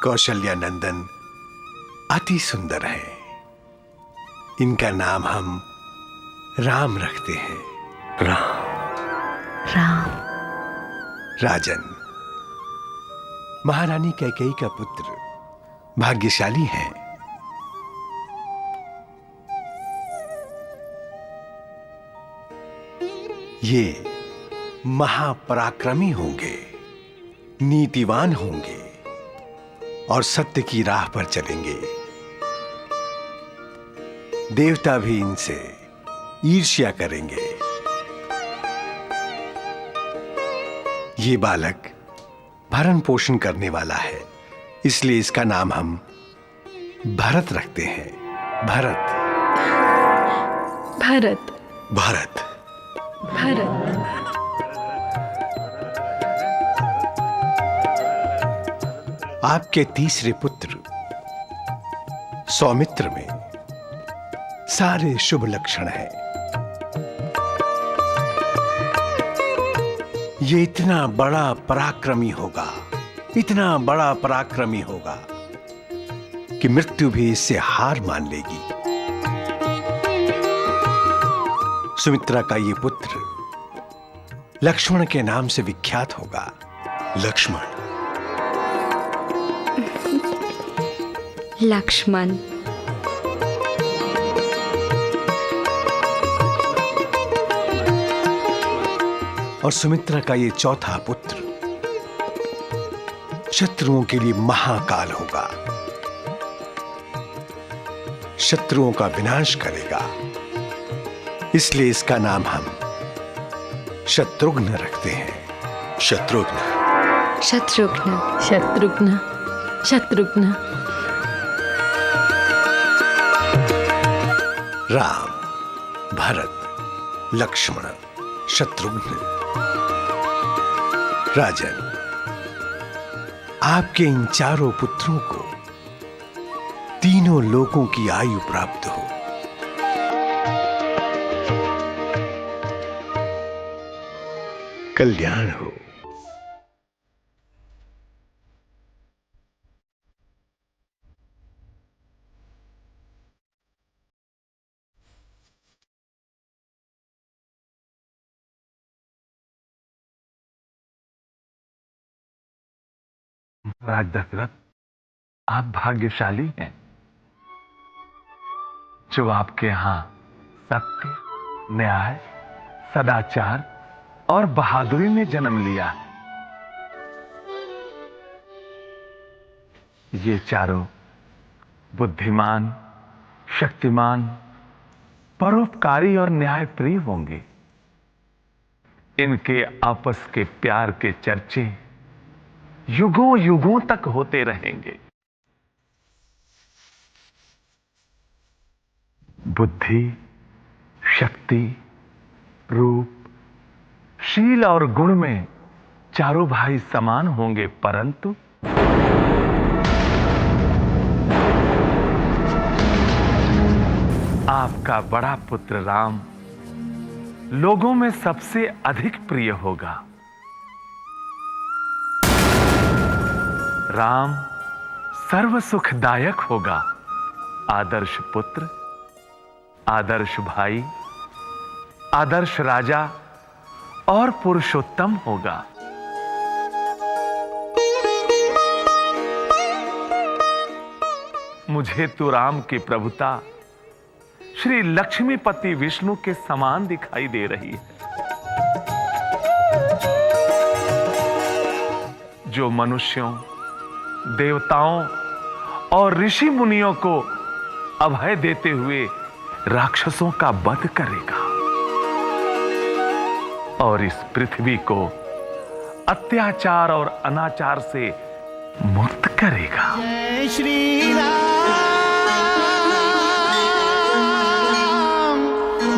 कौशल्या नंदन अति सुंदर हैं। इनका नाम हम राम रखते हैं। राम। राजन, महारानी कैकेयी का पुत्र भाग्यशाली है। ये महापराक्रमी होंगे, नीतिवान होंगे और सत्य की राह पर चलेंगे। देवता भी इनसे ईर्ष्या करेंगे। ये बालक भरण पोषण करने वाला है, इसलिए इसका नाम हम भरत रखते हैं। भरत। भरत। भरत। भरत। आपके तीसरे पुत्र सौमित्र में सारे शुभ लक्षण हैं। ये इतना बड़ा पराक्रमी होगा, इतना बड़ा पराक्रमी होगा कि मृत्यु भी इससे हार मान लेगी। सुमित्रा का ये पुत्र लक्ष्मण के नाम से विख्यात होगा। लक्ष्मण। लक्ष्मण। और सुमित्रा का ये चौथा पुत्र शत्रुओं के लिए महाकाल होगा, शत्रुओं का विनाश करेगा। इसलिए इसका नाम हम शत्रुघ्न रखते हैं। शत्रुघ्न। शत्रुघ्न। शत्रुघ्न। शत्रुघ्न। राम, भरत, लक्ष्मण, शत्रुघ्न। राजन, आपके इन चारों पुत्रों को तीनों लोकों की आयु प्राप्त हो। कल्याण हो। राज दशरथ, आप भाग्यशाली हैं जो आपके यहां सत्य, न्याय, सदाचार और बहादुरी ने जन्म लिया है। ये चारों बुद्धिमान, शक्तिमान, परोपकारी और न्यायप्रिय होंगे। इनके आपस के प्यार के चर्चे युगों युगों तक होते रहेंगे। बुद्धि, शक्ति, रूप, शील और गुण में चारों भाई समान होंगे, परंतु आपका बड़ा पुत्र राम लोगों में सबसे अधिक प्रिय होगा। राम सर्व सुखदायक होगा, आदर्श पुत्र, आदर्श भाई, आदर्श राजा और पुरुषोत्तम होगा। मुझे तो राम की प्रभुता श्री लक्ष्मीपति विष्णु के समान दिखाई दे रही है, जो मनुष्यों, देवताओं और ऋषि मुनियों को अभय देते हुए राक्षसों का वध करेगा और इस पृथ्वी को अत्याचार और अनाचार से मुक्त करेगा। जय श्री राम,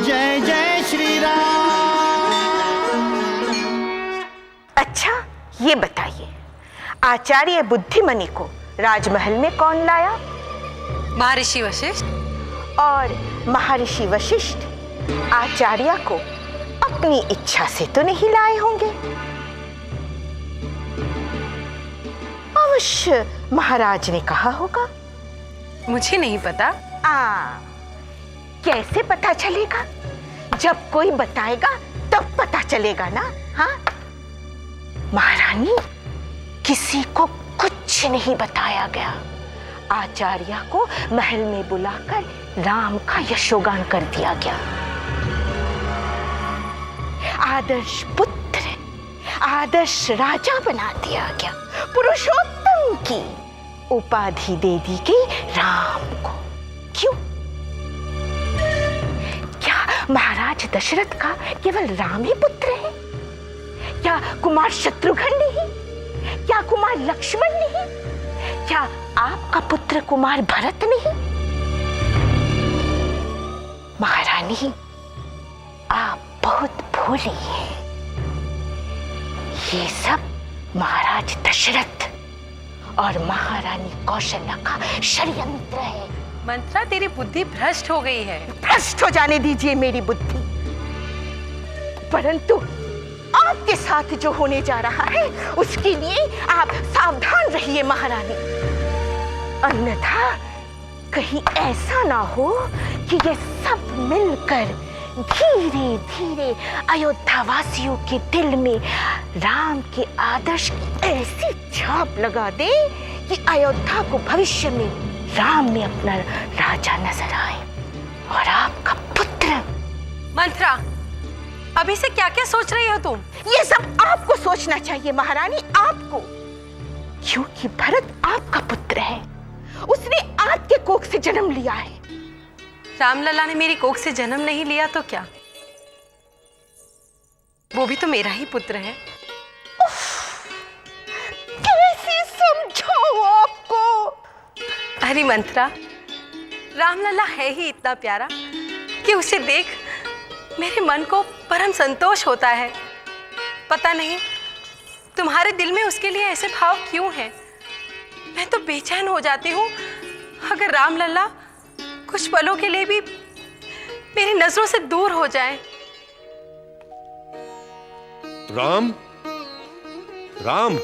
जय जय श्री राम। अच्छा, ये बताइए, आचार्य बुद्धिमणि को राजमहल में कौन लाया? महर्षि वशिष्ठ। और महर्षि वशिष्ठ आचार्य को अपनी इच्छा से तो नहीं लाए होंगे। अवश्य महाराज ने कहा होगा। मुझे नहीं पता। कैसे पता चलेगा? जब कोई बताएगा तब पता चलेगा ना। हाँ, महारानी, किसी को कुछ नहीं बताया गया। आचार्य को महल में बुलाकर राम का यशोगान कर दिया गया। आदर्श पुत्र, आदर्श राजा बना दिया गया। पुरुषोत्तम की उपाधि दे दी गई राम को। क्यों? क्या महाराज दशरथ का केवल राम ही पुत्र है? क्या कुमार शत्रुघ्न नहीं? क्या कुमार लक्ष्मण नहीं? क्या आपका पुत्र कुमार भरत नहीं? महारानी, आप बहुत भोली हैं। ये सब महाराज दशरथ और महारानी कौशल्या का षड्यंत्र है। मंत्रा, तेरी बुद्धि भ्रष्ट हो गई है। भ्रष्ट हो जाने दीजिए मेरी बुद्धि, परंतु आपके साथ जो होने जा रहा है उसके लिए आप सावधान रहिए महारानी। अन्यथा कहीं ऐसा ना हो कि ये सब मिलकर धीरे धीरे अयोध्या वासियों के दिल में राम के आदर्श की ऐसी छाप लगा दे कि अयोध्या को भविष्य में राम में अपना राजा नजर आए और आपका पुत्र। मंत्रा, अभी से क्या क्या सोच रही हो तुम? ये सब आपको सोचना चाहिए महारानी, आपको, क्योंकि भरत आपका पुत्र है। उसने आपके कोख से जन्म लिया है। रामलला ने मेरी कोख से जन्म नहीं लिया तो क्या? वो भी तो मेरा ही पुत्र है। कैसे समझाऊं आपको? अरे मंत्रा, रामलला है ही इतना प्यारा कि उसे देख मेरे मन को परम संतोष होता है। पता नहीं तुम्हारे दिल में उसके लिए ऐसे भाव क्यों हैं? मैं तो बेचैन हो जाती हूँ अगर रामलला कुछ पलों के लिए भी मेरी नजरों से दूर हो जाए। राम, राम,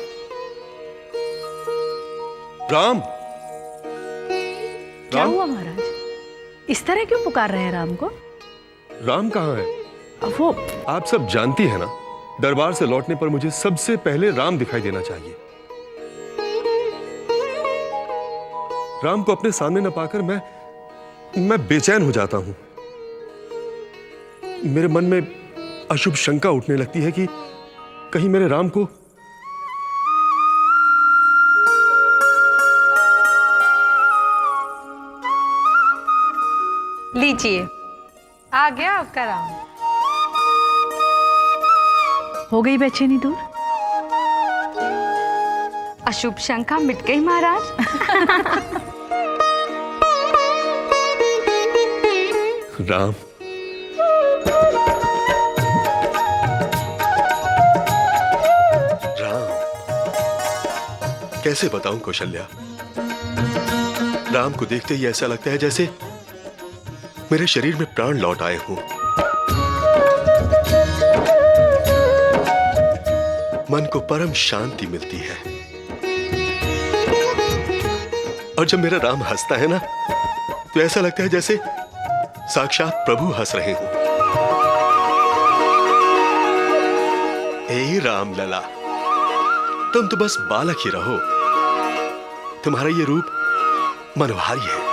राम। क्या हुआ महाराज? इस तरह क्यों पुकार रहे हैं राम को? राम कहाँ है? वो आप सब जानती है ना, दरबार से लौटने पर मुझे सबसे पहले राम दिखाई देना चाहिए। राम को अपने सामने न पाकर मैं बेचैन हो जाता हूं। मेरे मन में अशुभ शंका उठने लगती है कि कहीं मेरे राम को लीजिए, आ गया आपका राम। हो गई बेचैनी दूर? अशुभ शंका मिट गई महाराज। राम, राम, कैसे बताऊं कौशल्या? राम को देखते ही ऐसा लगता है जैसे मेरे शरीर में प्राण लौट आए हों। मन को परम शांति मिलती है। और जब मेरा राम हंसता है ना, तो ऐसा लगता है जैसे साक्षात प्रभु हंस रहे हो। हे राम लला, तुम तो बस बालक ही रहो। तुम्हारा ये रूप मनोहारी है।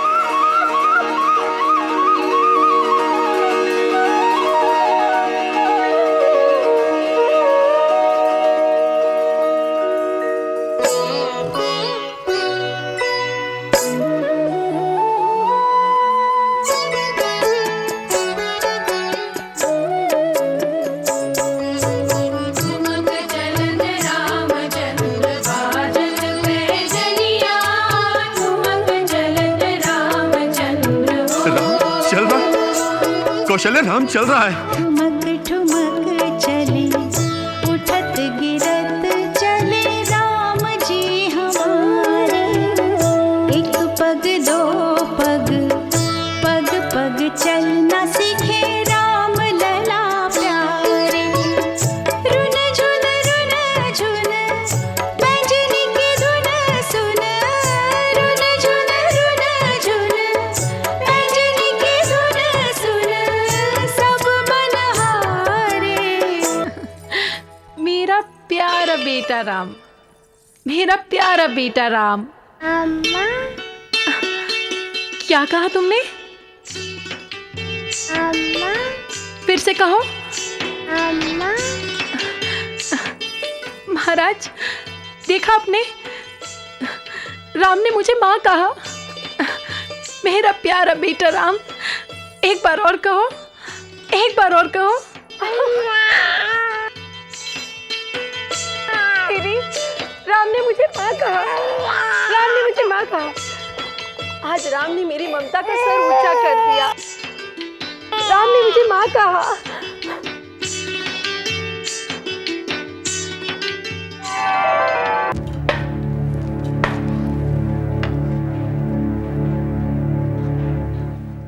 कौशल्या, राम चल रहा है। ठुमक ठुमक चले, उठत गिरत चले राम जी हमारे। एक पग दो पग, पग पग चलना सीखे राम लला प्यारे। रुन झुन, बैजनी की धुन सुन, बेटा राम, मेरा प्यारा बेटा राम। अम्मा, क्या कहा तुमने? अम्मा, फिर से कहो। अम्मा। महाराज, देखा आपने, राम ने मुझे माँ कहा। मेरा प्यारा बेटा राम, एक बार और कहो, एक बार और कहो। दीदी, राम ने मुझे माँ कहा, राम ने मुझे माँ कहा। आज राम ने मेरी ममता का सर ऊंचा कर दिया। राम ने मुझे माँ कहा।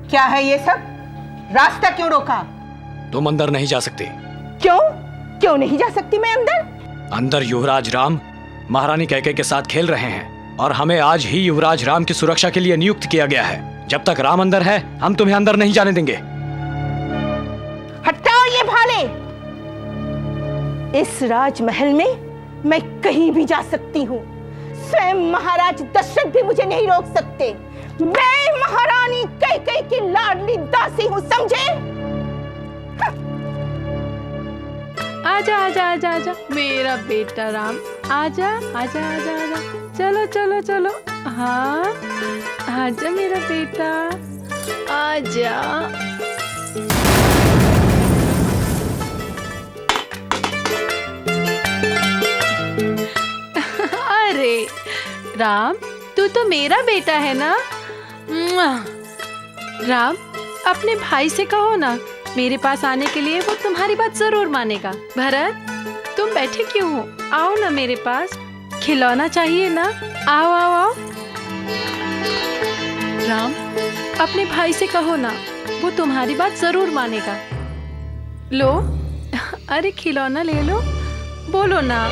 क्या है ये सब? रास्ता क्यों रोका? तुम अंदर नहीं जा सकते। क्यों? क्यों नहीं जा सकती मैं अंदर? अंदर युवराज राम महारानी कैकेयी के साथ खेल रहे हैं और हमें आज ही युवराज राम की सुरक्षा के लिए नियुक्त किया गया है। जब तक राम अंदर है, हम तुम्हें अंदर नहीं जाने देंगे। हटाओ ये भाले। इस राजमहल में मैं कहीं भी जा सकती हूँ। स्वयं महाराज दशरथ भी मुझे नहीं रोक सकते। मैं महारानी कैकेयी की लाडली दासी हूँ, समझे? आजा आजा आजा आजा मेरा बेटा राम, आजा आजा आजा आजा, चलो चलो चलो। हाँ, आजा मेरा बेटा, आजा। अरे राम, तू तो मेरा बेटा है ना। राम, अपने भाई से कहो ना मेरे पास आने के लिए, वो तुम्हारी बात जरूर मानेगा। भरत, तुम बैठे क्यों हो? आओ ना मेरे पास, खिलौना चाहिए ना? आओ आओ आओ। राम, अपने भाई से कहो ना, वो तुम्हारी बात जरूर मानेगा। लो, अरे खिलौना ले लो, बोलो ना।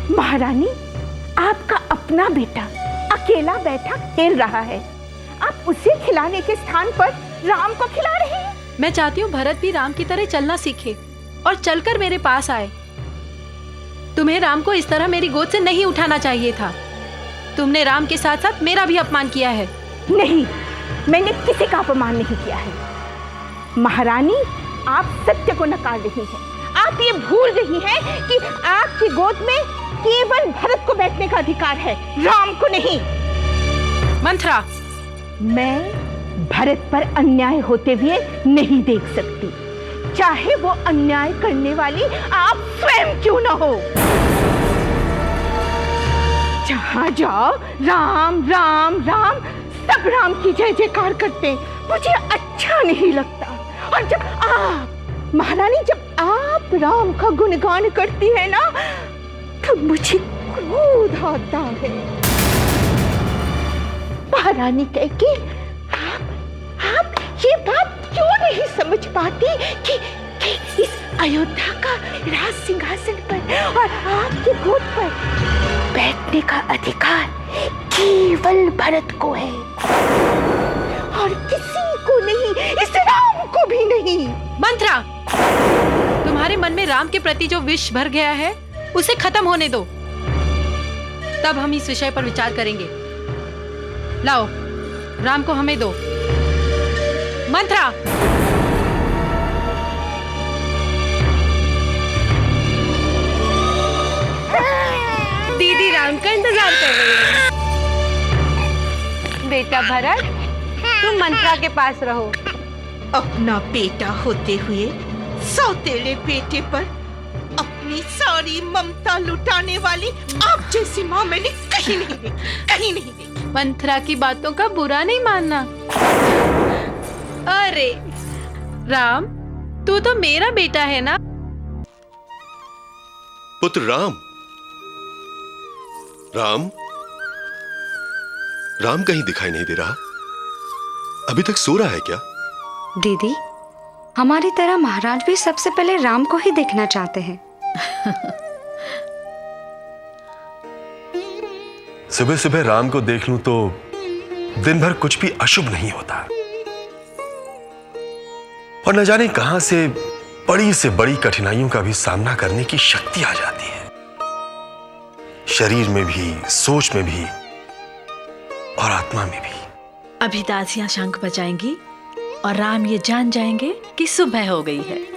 महारानी, आपका अपना बेटा अकेला बैठा खेल रहा है, आप उसे खिलाने के स्थान पर राम को खिला रहे हैं। मैं चाहती हूँ भरत भी राम की तरह चलना सीखे और चलकर मेरे पास आए। तुम्हें राम को इस तरह मेरी गोद से नहीं उठाना चाहिए था। तुमने राम के साथ साथ मेरा भी अपमान किया है। नहीं, मैंने किसी का अपमान नहीं किया है। महारानी, आप सत्य को नकार रही हैं। आप ये भूल रही हैं कि आपकी गोद में केवल भरत को बैठने का अधिकार है, राम को नहीं। मंथरा, मैं भरत पर अन्याय होते हुए नहीं देख सकती, चाहे वो अन्याय करने वाली आप स्वयं क्यों न हो। जहां जाओ राम राम राम, सब राम की जय जयकार करते हैं, मुझे अच्छा नहीं लगता। और जब आप महारानी, जब आप राम का गुणगान करती है ना, तब मुझे क्रोध आता है। महारानी कैकेयी, आप ये बात क्यों नहीं समझ पाती कि इस अयोध्या का राज सिंहासन पर और आपके गोद पर बैठने का अधिकार केवल भरत को है और किसी को नहीं, इस राम को भी नहीं। मंथरा, तुम्हारे मन में राम के प्रति जो विष भर गया है, उसे खत्म होने दो, तब हम इस विषय पर विचार करेंगे। लाओ, राम को हमें दो। मंथरा, दीदी राम का इंतजार कर रही है। बेटा भरत, तुम मंत्रा के पास रहो। अपना बेटा होते हुए सौतेले बेटे पर अपनी सारी ममता लुटाने वाली आप जैसी माँ मैंने कहीं नहीं देखी, कहीं नहीं देखी। मंथरा की बातों का बुरा नहीं मानना। अरे राम, तू तो मेरा बेटा है ना। पुत्र राम, राम, राम कहीं दिखाई नहीं दे रहा। अभी तक सो रहा है क्या? दीदी, हमारी तरह महाराज भी सबसे पहले राम को ही देखना चाहते हैं। सुबह सुबह राम को देख लूं तो दिन भर कुछ भी अशुभ नहीं होता, और न जाने कहां से बड़ी कठिनाइयों का भी सामना करने की शक्ति आ जाती है, शरीर में भी, सोच में भी और आत्मा में भी। अभी दासियां शंख बजाएंगी और राम ये जान जाएंगे कि सुबह हो गई है।